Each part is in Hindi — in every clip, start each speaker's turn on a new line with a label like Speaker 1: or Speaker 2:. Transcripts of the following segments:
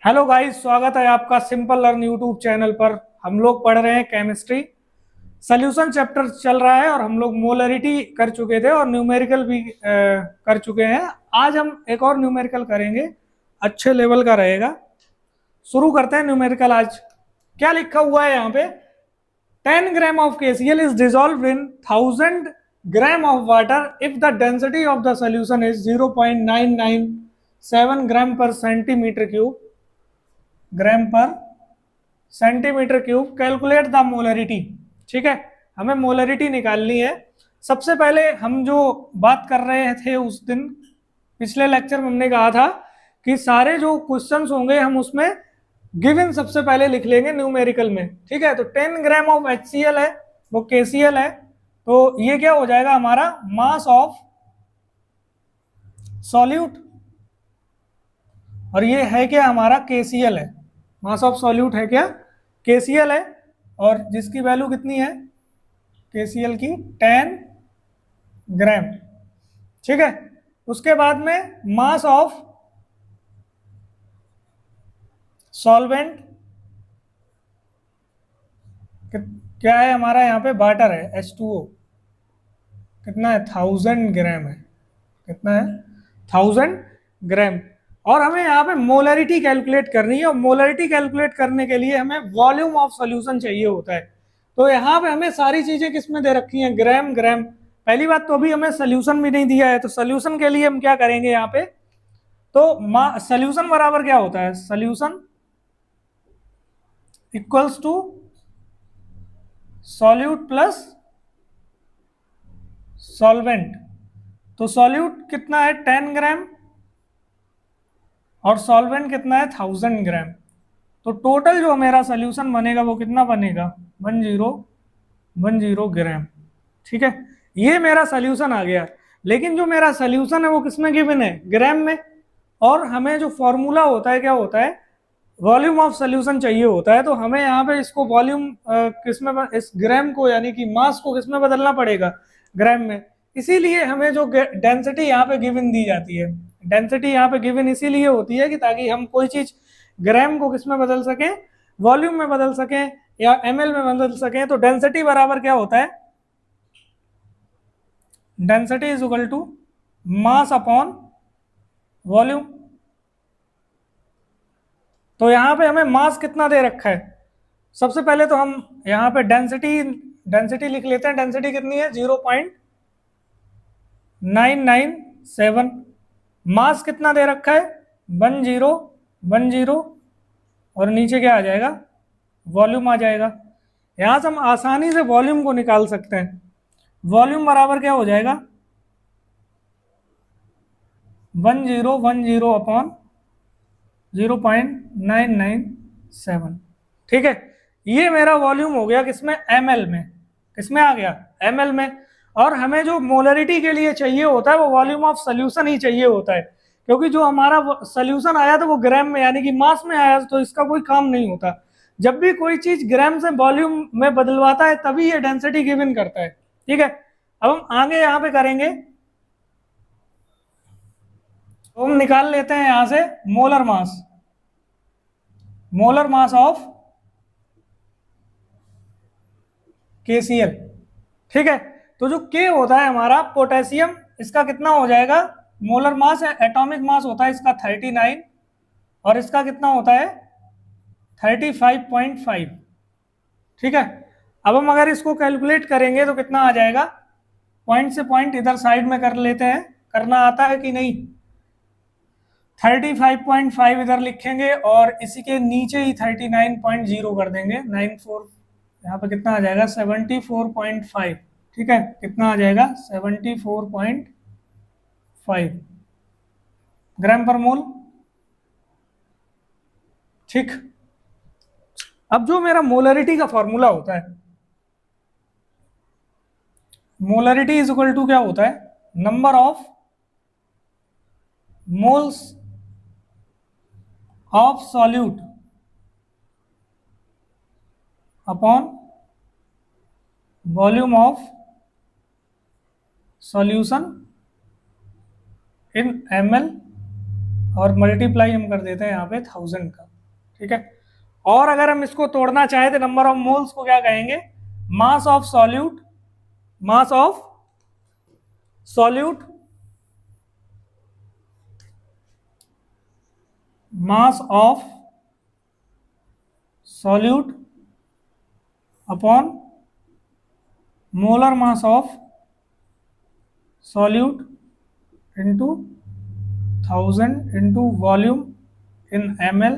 Speaker 1: हेलो गाइस, स्वागत है आपका सिंपल लर्न यूट्यूब चैनल पर। हम लोग पढ़ रहे हैं केमिस्ट्री सोल्यूशन चैप्टर चल रहा है और हम लोग मोलरिटी कर चुके थे और न्यूमेरिकल भी कर चुके हैं। आज हम एक और न्यूमेरिकल करेंगे, अच्छे लेवल का रहेगा। शुरू करते हैं न्यूमेरिकल। आज क्या लिखा हुआ है यहाँ पे? 10 ग्राम of KCl is dissolved in 1000 gram of water if the density of the solution is 0.997 gram per centimeter cube gram per centimetre cube. Calculate the molarity. ठीक है, हमें मोलरिटी निकालनी है। सबसे पहले हम जो बात कर रहे थे उस दिन, पिछले लेक्चर में हमने कहा था कि सारे जो क्वेश्चंस होंगे हम उसमें गिवन सबसे पहले लिख लेंगे न्यूमेरिकल में। ठीक है, तो 10 ग्राम ऑफ HCl है, वो KCl है, तो ये क्या हो जाएगा हमारा मास ऑफ सॉल्यूट, और ये है क्या हमारा KCl है। मास ऑफ सॉल्यूट है क्या? KCl है, और जिसकी वैल्यू कितनी है KCl की? 10 ग्राम। ठीक है, उसके बाद में मास ऑफ सॉल्वेंट क्या है हमारा? यहाँ पे वाटर है, H2O। कितना है? 1000 ग्राम है। कितना है? 1000 ग्राम। और हमें यहाँ पे मोलरिटी कैलकुलेट करनी है, और मोलरिटी कैलकुलेट करने के लिए हमें वॉल्यूम ऑफ सॉल्यूशन चाहिए होता है। तो यहाँ पे हमें सारी चीजें किसमें दे रखी हैं? ग्राम ग्राम। पहली बात तो अभी हमें सोल्यूशन भी नहीं दिया है, तो सोल्यूशन के लिए हम क्या करेंगे यहाँ पे? तो सोल्यूशन बराबर क्या होता है? Solution equals to solute plus solvent. तो सॉल्यूट कितना है? 10 ग्राम, और सॉल्वेंट कितना है? 1000 ग्राम। तो टोटल जो मेरा सोल्यूशन बनेगा वो कितना बनेगा? 1010 ग्राम। ठीक है, ये मेरा सोल्यूशन आ गया। लेकिन जो मेरा सोल्यूशन है वो किसमें गिवन है? ग्राम में। और हमें जो फॉर्मूला होता है क्या होता है? वॉल्यूम ऑफ सोल्यूशन चाहिए होता है। तो हमें यहाँ पे इसको वॉल्यूम किसमें, इस ग्राम को यानी कि मास को किसमें बदलना पड़ेगा? ग्राम में। इसीलिए हमें जो डेंसिटी यहाँ पे गिवन दी जाती है, डेंसिटी यहाँ पे गिवन इसीलिए होती है कि ताकि हम कोई चीज ग्राम को किसमें बदल सकें? वॉल्यूम में बदल सकें या ml में बदल सकें। तो डेंसिटी बराबर क्या होता है? Density is equal to mass upon volume. तो यहाँ पे हमें मास कितना दे रखा है? सबसे पहले तो हम यहाँ पे डेंसिटी लिख लेते हैं। डेंसिटी कितनी है? 0.997। मास कितना दे रखा है? 1010। और नीचे क्या आ जाएगा? वॉल्यूम आ जाएगा। यहाँ से हम आसानी से वॉल्यूम को निकाल सकते हैं। वॉल्यूम बराबर क्या हो जाएगा? 1010 अपॉन 0.997। ठीक है, ये मेरा वॉल्यूम हो गया किसमें? ml में। किसमें आ गया? ml में। और हमें जो मोलरिटी के लिए चाहिए होता है वो वॉल्यूम ऑफ सोल्यूशन ही चाहिए होता है, क्योंकि जो हमारा सोल्यूशन आया था वो ग्राम में यानी कि मास में आया, तो इसका कोई काम नहीं होता। जब भी कोई चीज ग्राम से वॉल्यूम में बदलवाता है तभी ये डेंसिटी गिवन करता है। ठीक है, अब हम आगे यहाँ पे करेंगे। तो हम निकाल लेते हैं यहां से molar mass. Molar mass of KCl। ठीक है, तो जो K होता है हमारा पोटेशियम, इसका कितना हो जाएगा? मोलर मास है, एटॉमिक मास होता है इसका 39, और इसका कितना होता है? 35.5। ठीक है, अब हम अगर इसको कैलकुलेट करेंगे तो कितना आ जाएगा? पॉइंट से पॉइंट इधर साइड में कर लेते हैं। करना आता है कि नहीं? 35.5 इधर लिखेंगे और इसी के नीचे ही 39.0 कर देंगे। 94 यहाँ पे कितना आ जाएगा? 74.5। ठीक है, कितना आ जाएगा? 74.5 ग्राम पर मोल। ठीक, अब जो मेरा मोलरिटी का फॉर्मूला होता है, मोलरिटी इज इक्वल टू क्या होता है? Number of moles of solute upon volume of solution in ml, और मल्टीप्लाई हम कर देते हैं यहाँ पे 1000 का। ठीक है। और अगर हम इसको तोड़ना चाहें तो नंबर ऑफ मोल्स को क्या कहेंगे, mass of solute, mass of solute, mass of solute upon molar mass of solute into 1000 into volume in ml।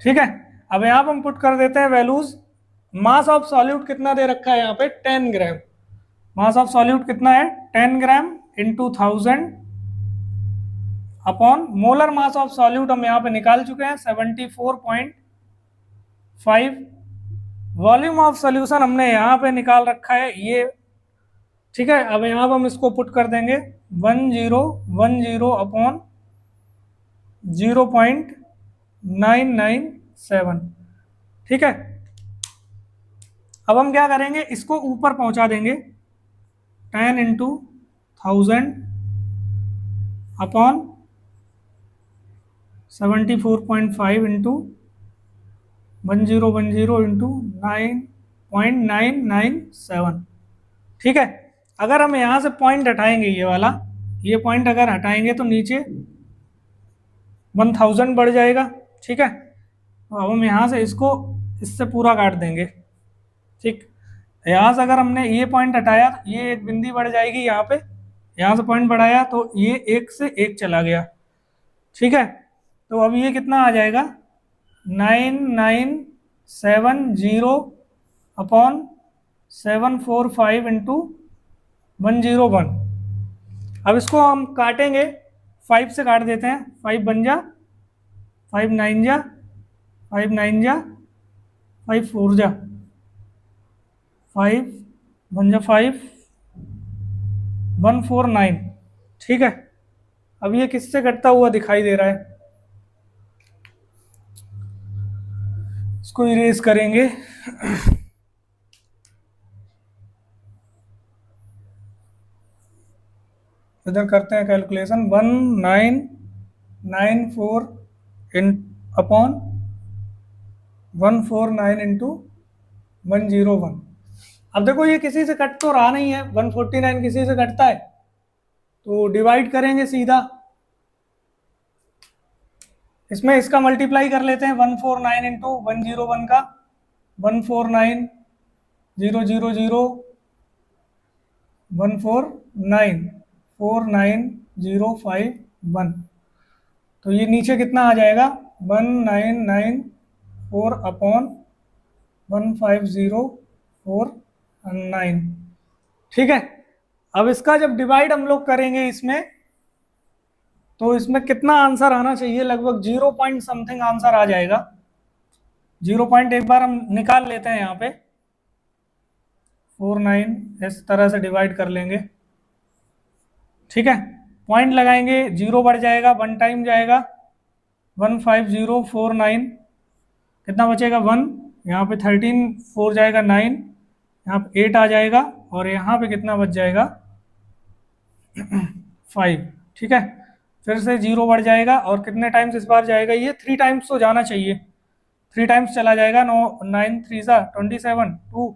Speaker 1: ठीक है। अब यहां पर हम पुट कर देते हैं वैल्यूज। मास ऑफ सॉल्यूट कितना दे रखा है यहाँ पे 10 ग्राम, मास ऑफ सॉल्यूट कितना है 10 gram into 1000 upon molar mass of solute हम यहाँ पे निकाल चुके हैं 74.5। वॉल्यूम ऑफ सॉल्यूशन हमने यहाँ पे निकाल रखा है ये। ठीक है। अब यहाँ पे हम इसको पुट कर देंगे 1010 अपॉन 0.997। ठीक है। अब हम क्या करेंगे, इसको ऊपर पहुंचा देंगे 10 इंटू 1000 अपॉन 74.5 इंटू 1010 इंटू 9.997। ठीक है। अगर हम यहाँ से पॉइंट हटाएंगे, ये वाला, ये पॉइंट अगर हटाएंगे तो नीचे 1000 बढ़ जाएगा। ठीक है। तो अब हम यहाँ से इसको इससे पूरा काट देंगे। ठीक। यहाँ से अगर हमने ये पॉइंट हटाया तो ये एक बिंदी बढ़ जाएगी यहाँ पे, यहाँ से पॉइंट बढ़ाया तो ये एक से एक चला गया। ठीक है। तो अब ये कितना आ जाएगा 9970 अपॉन 745 इंटू 101। अब इसको हम काटेंगे, 5 से काट देते हैं, 5 बन जा, 5 9 जा, 5 9 जा, 5 4 जा, 5 बन जा, 5 149। ठीक है। अब ये किससे कटता हुआ दिखाई दे रहा है, इसको इरेज करेंगे। इधर करते हैं कैलकुलेशन, 1994 इन अपॉन 149 इंटू 101। अब देखो ये किसी से कट तो रहा नहीं है, 149 किसी से कटता है तो डिवाइड करेंगे सीधा, इसमें इसका मल्टीप्लाई कर लेते हैं 149 इंटू 101 का, 149 0 0 0 149 49051। तो ये नीचे कितना आ जाएगा 1994 अपॉन 15049। ठीक है। अब इसका जब डिवाइड हम लोग करेंगे इसमें, तो इसमें कितना आंसर आना चाहिए, लगभग 0 पॉइंट समथिंग आंसर आ जाएगा। 0 पॉइंट एक बार हम निकाल लेते हैं यहाँ पे, 49 इस तरह से डिवाइड कर लेंगे। ठीक है। पॉइंट लगाएंगे, 0 बढ़ जाएगा, 1 टाइम जाएगा, 15049, कितना बचेगा 1, यहाँ पे 13 4 जाएगा 9, यहाँ पे 8 आ जाएगा, और यहाँ पे कितना बच जाएगा 5। ठीक है। फिर से 0 बढ़ जाएगा, और कितने टाइम्स इस बार जाएगा, ये 3 टाइम्स तो जाना चाहिए, 3 टाइम्स चला जाएगा। 9 3 27 2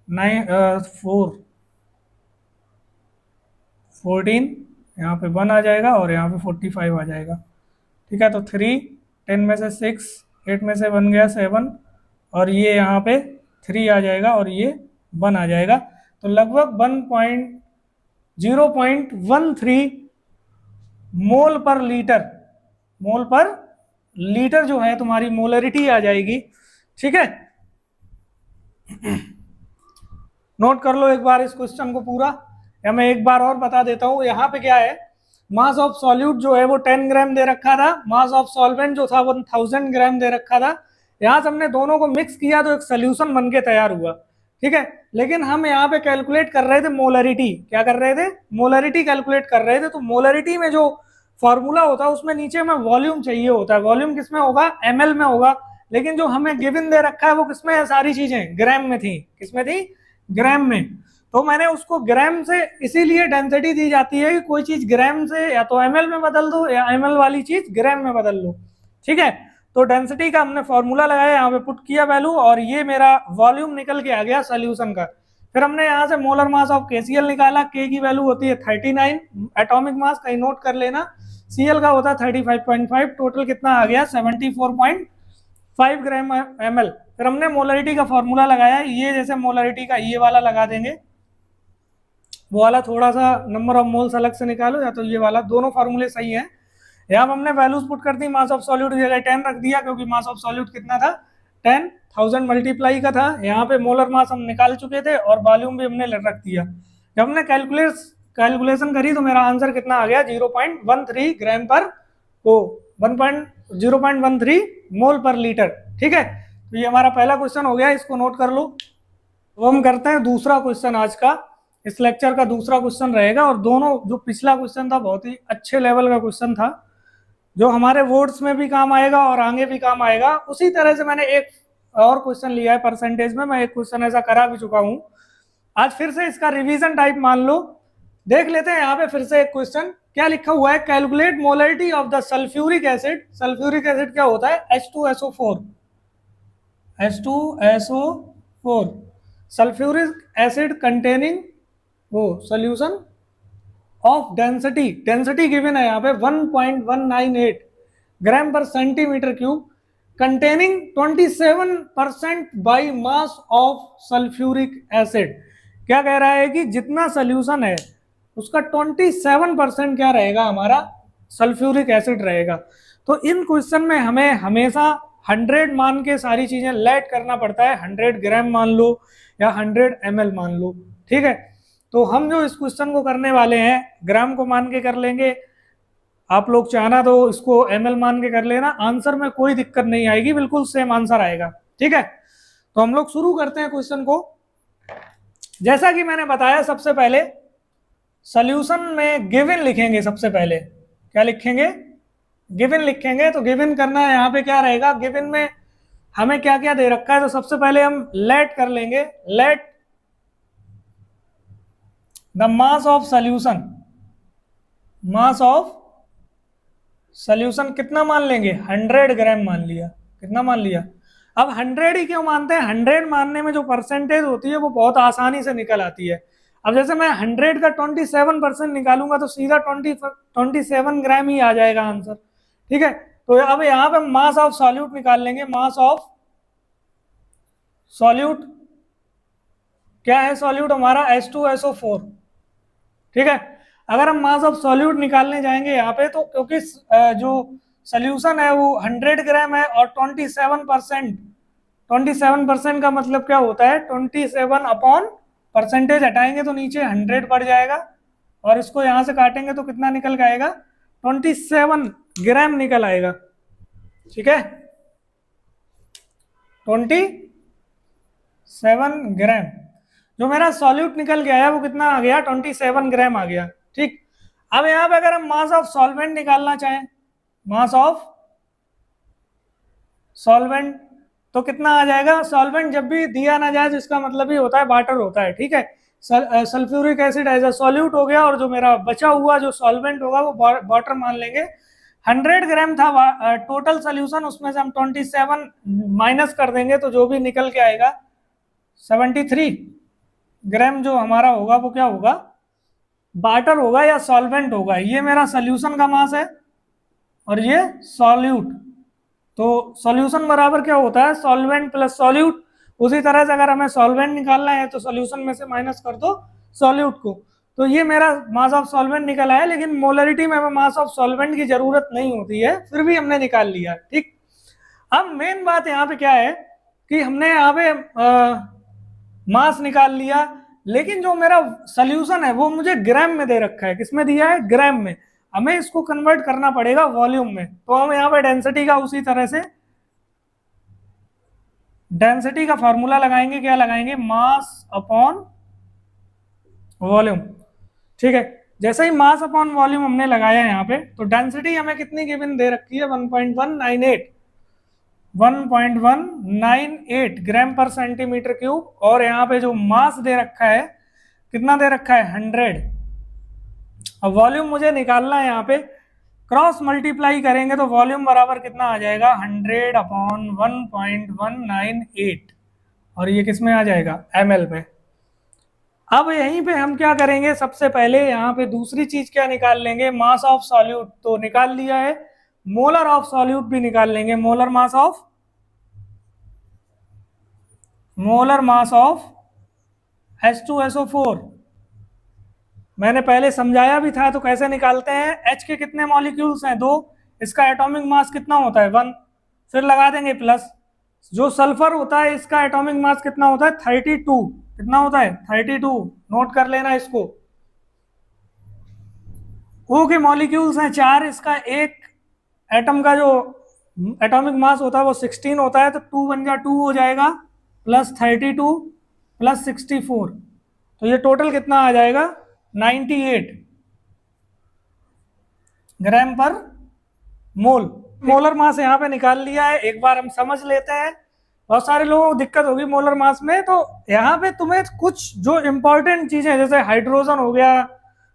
Speaker 1: 9 4 14, यहाँ पे 1 आ जाएगा, और यहाँ पे 45 आ जाएगा। ठीक है। तो 3 10 में से 6, 8 में से 1 गया 7, और ये यहाँ पे 3 आ जाएगा, और ये 1 आ जाएगा। तो लगभग 0.13 मोल पर लीटर, मोल पर लीटर जो है तुम्हारी मोलरिटी आ जाएगी। ठीक है। नोट कर लो एक बार इस क्वेश्चन को पूरा, या मैं एक बार और बता देता हूं। यहाँ पे क्या है, मास ऑफ सॉल्यूट जो है वो 10 ग्राम दे रखा था, मास ऑफ सॉल्वेंट जो था वो 1000 ग्राम दे रखा था। यहाँ से हमने दोनों को मिक्स किया तो एक सोल्यूशन बन के तैयार हुआ। ठीक है। लेकिन हम यहाँ पे कैलकुलेट कर रहे थे मोलरिटी, क्या कर रहे थे, मोलरिटी कैलकुलेट कर रहे थे। तो मोलरिटी में जो फॉर्मूला होता है उसमें नीचे में वॉल्यूम चाहिए होता है, वॉल्यूम किसमें होगा, ml में होगा। लेकिन जो हमें गिवन दे रखा है वो किसमें है, सारी चीजें ग्राम में थी, किसमें थी, ग्राम में। तो मैंने उसको ग्राम से, इसीलिए डेंसिटी दी जाती है कि कोई चीज ग्राम से या तो ml में बदल दो, या ml वाली चीज ग्राम में बदल लो। ठीक है। तो डेंसिटी का हमने फॉर्मूला लगाया, यहाँ पे पुट किया वैल्यू, और ये मेरा वॉल्यूम निकल के आ गया सोल्यूशन का। फिर हमने यहाँ से मोलर मास ऑफ KCl निकाला, K की वैल्यू होती है 39, एटॉमिक मास कहीं नोट कर लेना, Cl का होता है 35.5, टोटल कितना आ गया 74.5 ग्राम ml। फिर हमने मोलरिटी का फॉर्मूला लगाया, ये जैसे मोलरिटी का ये वाला लगा देंगे, वो वाला थोड़ा सा नंबर ऑफ मोल्स अलग से निकालो, या तो ये वाला, दोनों फार्मूले सही हैं। यहाँ पर हमने वैल्यूज पुट कर दी, मास ऑफ सॉल्यूट की जगह 10 रख दिया, क्योंकि मास ऑफ सॉल्यूट कितना था 10,000 मल्टीप्लाई का था। यहाँ पे मोलर मास हम निकाल चुके थे और वॉल्यूम भी हमने रख दिया। जब हमने कैलकुलेशन करी तो मेरा आंसर कितना आ गया 0.13 ग्राम पर ओ 0.13 मोल पर लीटर। ठीक है, तो ये हमारा पहला क्वेश्चन हो गया, इसको नोट कर लो। तो हम करते हैं दूसरा क्वेश्चन, आज का इस लेक्चर का दूसरा क्वेश्चन रहेगा। और दोनों, जो पिछला क्वेश्चन था बहुत ही अच्छे लेवल का क्वेश्चन था, जो हमारे वर्ड्स में भी काम आएगा और आगे भी काम आएगा। उसी तरह से मैंने एक और क्वेश्चन लिया है परसेंटेज में, मैं एक क्वेश्चन ऐसा करा भी चुका हूं। आज फिर से इसका रिवीजन टाइप मान लो, देख लेते हैं। यहाँ पे फिर से एक क्वेश्चन क्या लिखा हुआ है, calculate molarity of the sulphuric acid. Sulphuric acid क्या होता है, H2SO4। H2SO4 sulphuric acid containing वो solution of density, density given है यहाँ पे 1.198 gram per centimetre cube, containing 27% by mass of sulphuric acid. क्या कह रहा है कि जितना सोल्यूशन है उसका 27% क्या रहेगा, हमारा सल्फ्यूरिक एसिड रहेगा। तो इन क्वेश्चन में हमें हमेशा 100 मान के सारी चीजें लेट करना पड़ता है, 100 ग्राम मान लो या 100 ml मान लो। ठीक है, तो हम जो इस क्वेश्चन को करने वाले हैं ग्राम को मान के कर लेंगे, आप लोग चाहना तो इसको ml मान के कर लेना, आंसर में कोई दिक्कत नहीं आएगी, बिल्कुल सेम आंसर आएगा। ठीक है, तो हम लोग शुरू करते हैं क्वेश्चन को। जैसा कि मैंने बताया, सबसे पहले सॉल्यूशन में गिवन लिखेंगे। सबसे पहले क्या लिखेंगे, गिवन लिखेंगे। तो गिवन करना है, यहाँ पे क्या रहेगा, गिवन में हमें क्या क्या दे रखा है। तो सबसे पहले हम लेट कर लेंगे, let the mass of solution, mass of solution कितना मान लेंगे, 100 ग्राम मान लिया। कितना मान लिया, अब 100 ही क्यों मानते हैं, 100 मानने में जो परसेंटेज होती है वो बहुत आसानी से निकल आती है। अब जैसे मैं 100 का 27% निकालूंगा तो सीधा 27 ग्राम ही आ जाएगा आंसर। ठीक है, तो अब यहाँ पे मास ऑफ सॉल्यूट निकाल लेंगे। मास ऑफ सॉल्यूट क्या है, सॉल्यूट हमारा H2SO4। ठीक है, अगर हम मास ऑफ सॉल्यूट निकालने जाएंगे यहाँ पे, तो क्योंकि जो सोल्यूशन है वो 100 ग्राम है और 27% का मतलब क्या होता है, 27 अपॉन परसेंटेज हटाएंगे तो नीचे 100 पड़ जाएगा, और इसको यहाँ से काटेंगे तो कितना निकल के आएगा, 27 ग्राम निकल आएगा। ठीक है, 27 ग्राम जो मेरा सॉल्यूट निकल के आया वो कितना आ गया, 27 ग्राम आ गया। ठीक, अब यहाँ पे अगर हम मास ऑफ सॉल्वेंट निकालना चाहें, मास ऑफ सॉल्वेंट, तो कितना आ जाएगा। सॉल्वेंट जब भी दिया ना जाए तो इसका मतलब ही होता है वाटर होता है। ठीक है, sulphuric acid as a solute हो गया, और जो मेरा बचा हुआ जो सॉल्वेंट होगा वो वाटर मान लेंगे। 100 ग्राम था टोटल सोल्यूशन, उसमें से हम 27 माइनस कर देंगे तो जो भी निकल के आएगा 73 ग्राम जो हमारा होगा वो क्या होगा, वाटर होगा या सॉल्वेंट होगा। ये मेरा सोल्यूशन का मास है और ये सॉल्यूट। तो सॉल्यूशन बराबर क्या होता है, सॉल्वेंट प्लस सॉल्यूट। उसी तरह से अगर हमें सॉल्वेंट निकालना है तो सॉल्यूशन में से माइनस कर दो सॉल्यूट को। तो ये मेरा मास ऑफ सॉल्वेंट निकल आया, लेकिन मोलरिटी में मास ऑफ सॉल्वेंट की जरूरत नहीं होती है, फिर भी हमने निकाल लिया। ठीक, अब मेन बात यहाँ पे क्या है कि हमने यहाँ पे मास निकाल लिया, लेकिन जो मेरा सोल्यूशन है वो मुझे ग्राम में दे रखा है। किसमें दिया है, ग्राम में। हमें इसको कन्वर्ट करना पड़ेगा वॉल्यूम में। तो हम यहाँ पे डेंसिटी का उसी तरह से डेंसिटी का फॉर्मूला लगाएंगे। क्या लगाएंगे, मास अपॉन वॉल्यूम। ठीक है, जैसे ही मास अपॉन वॉल्यूम हमने लगाया यहाँ पे, तो डेंसिटी हमें कितनी गिवन दे रखी है, 1.198 ग्राम पर सेंटीमीटर क्यूब, और यहाँ पे जो मास दे रखा है कितना दे रखा है, 100। अब वॉल्यूम मुझे निकालना है यहाँ पे, क्रॉस मल्टीप्लाई करेंगे तो वॉल्यूम बराबर कितना आ जाएगा 100/1.198 और ये किस में आ जाएगा ml में। अब यहीं पे हम क्या करेंगे, सबसे पहले यहाँ पे दूसरी चीज क्या निकाल लेंगे, मास ऑफ सॉल्यूट तो निकाल लिया है, मोलर ऑफ सॉल्यूट भी निकाल लेंगे, मोलर मास ऑफ H2SO4। मैंने पहले समझाया भी था, तो कैसे निकालते हैं, H के कितने मॉलिक्यूल्स हैं 2, इसका एटॉमिक मास कितना होता है 1, फिर लगा देंगे प्लस। जो सल्फर होता है इसका एटॉमिक मास कितना होता है 32, कितना होता है 32, नोट कर लेना इसको। O के मॉलिक्यूल्स हैं 4, इसका एक एटम का जो एटॉमिक मास होता है वो 16 होता है, तो 2 बन जा 2 हो जाएगा, प्लस 32 प्लस 64, तो ये टोटल कितना आ जाएगा 98 ग्राम पर मोल। मोलर मास यहाँ पे निकाल लिया है, एक बार हम समझ लेते हैं। बहुत सारे लोगों को दिक्कत होगी मोलर मास में, तो यहाँ पे तुम्हें कुछ जो इंपॉर्टेंट चीजें जैसे हाइड्रोजन हो गया,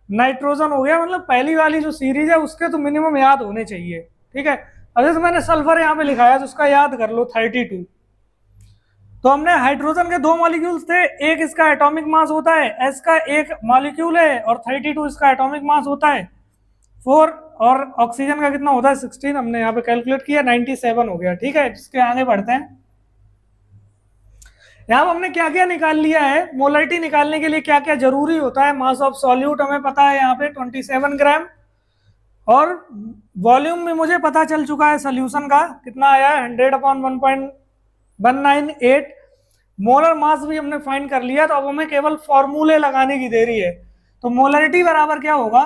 Speaker 1: नाइट्रोजन हो गया, मतलब पहली वाली जो सीरीज है उसके तो मिनिमम याद होने चाहिए, ठीक है। अब जैसे मैंने सल्फर यहाँ पे लिखा है तो उसका याद कर लो 32। तो हमने हाइड्रोजन के 2 मॉलिक्यूल्स थे, एक इसका एटॉमिक मास होता है, एस का एक मॉलिक्यूल है, और 32 इसका एटॉमिक मास होता है 4, और ऑक्सीजन का कितना होता है 16, हमने यहाँ पे कैलकुलेट किया 97 हो गया, ठीक है। इसके आगे बढ़ते हैं। यहाँ हमने क्या क्या निकाल लिया है, मोलरिटी निकालने के लिए क्या क्या जरूरी होता है, मास ऑफ सॉल्यूट हमें पता है यहाँ पे 27 ग्राम, और वॉल्यूम भी मुझे पता चल चुका है सोल्यूशन का कितना आया है 100/1.198। मोलर मास भी हमने फाइंड कर लिया, तो अब हमें केवल फॉर्मूले लगाने की देरी है। तो मोलरिटी बराबर क्या होगा,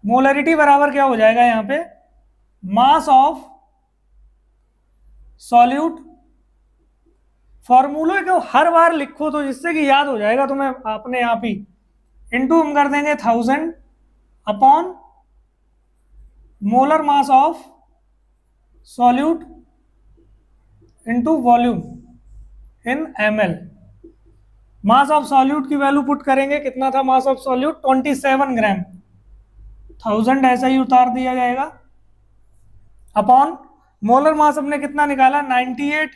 Speaker 1: मोलरिटी बराबर क्या हो जाएगा यहाँ पे, मास ऑफ सॉल्यूट, फॉर्मूले को हर बार लिखो तो जिससे कि याद हो जाएगा तुम्हें अपने आप ही, इनटू हम कर देंगे 1000 upon molar mass of solute into volume in ml। Mass of solute की वैल्यू पुट करेंगे, कितना था मास ऑफ सॉल्यूट 27 ग्राम, 1000 ऐसा ही उतार दिया जाएगा, अपॉन मोलर मास हमने कितना निकाला 98,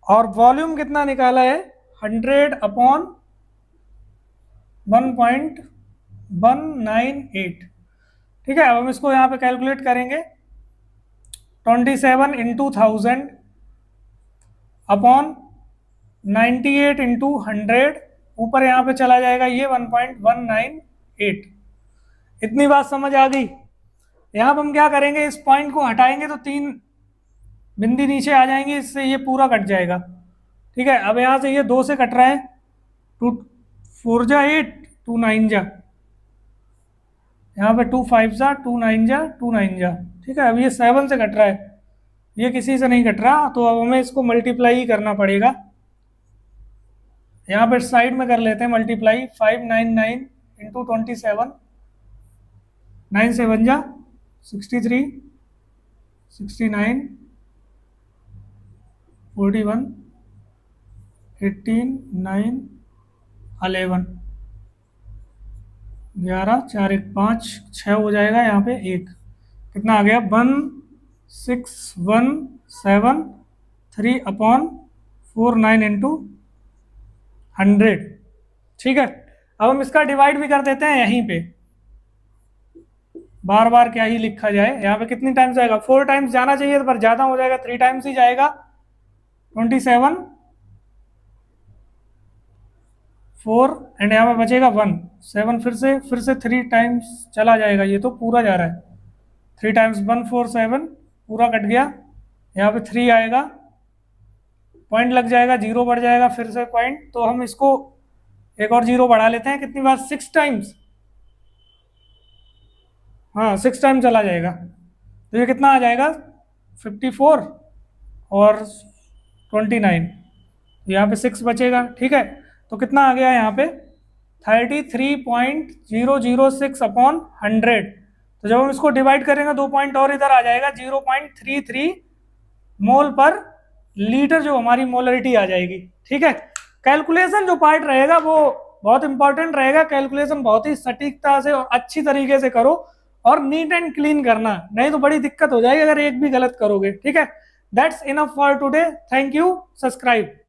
Speaker 1: और वॉल्यूम कितना निकाला है 100/1.198, ठीक है। अब हम इसको यहाँ पे कैलकुलेट करेंगे, 27 इंटू 1000 अपॉन 98 इंटू 100, ऊपर यहाँ पे चला जाएगा ये 1.198। इतनी बात समझ आ गई। यहाँ पर हम क्या करेंगे, इस पॉइंट को हटाएंगे तो 3 बिंदी नीचे आ जाएंगी, इससे ये पूरा कट जाएगा, ठीक है। अब यहाँ से ये 2 से कट रहा है, 2 4 जा 8, 2 9 जा, यहाँ पे 2 5 जा 2 9 जा 2 9 जा, ठीक है। अब ये 7 से कट रहा है, ये किसी से नहीं कट रहा, तो अब हमें इसको मल्टीप्लाई ही करना पड़ेगा। यहाँ पे साइड में कर लेते हैं मल्टीप्लाई, 599 इंटू 27, 9 7 जा 63, 69, 41, 18, 9, 11, 11 4 1 5 6 हो जाएगा, यहाँ पे 1, कितना आ गया 16173 अपॉन 49 इंटू 100, ठीक है। अब हम इसका डिवाइड भी कर देते हैं यहीं पे, बार बार क्या ही लिखा जाए। यहाँ पे कितनी टाइम्स जाएगा, 4 टाइम्स जाना चाहिए पर ज़्यादा हो जाएगा, 3 टाइम्स ही जाएगा, 27 4 एंड यहाँ पे बचेगा 1 7, फिर से 3 टाइम्स चला जाएगा, ये तो पूरा जा रहा है, 3 टाइम्स 147 पूरा कट गया, यहाँ पे 3 आएगा, पॉइंट लग जाएगा, 0 बढ़ जाएगा, फिर से पॉइंट, तो हम इसको एक और 0 बढ़ा लेते हैं, कितनी बार 6 टाइम्स, हाँ 6 टाइम चला जाएगा, तो ये कितना आ जाएगा 54 और 29, यहाँ पे 6 बचेगा, ठीक है। तो कितना आ गया यहाँ पे 33.006 अपॉन 100। तो जब हम इसको डिवाइड करेंगे 2 पॉइंट और इधर आ जाएगा, 0.33 मोल पर लीटर जो हमारी मोलरिटी आ जाएगी, ठीक है। कैलकुलेशन जो पार्ट रहेगा वो बहुत इंपॉर्टेंट रहेगा। कैलकुलेशन बहुत ही सटीकता से और अच्छी तरीके से करो और नीट एंड क्लीन करना, नहीं तो बड़ी दिक्कत हो जाएगी अगर एक भी गलत करोगे। ठीक है, that's enough for today, thank you, subscribe.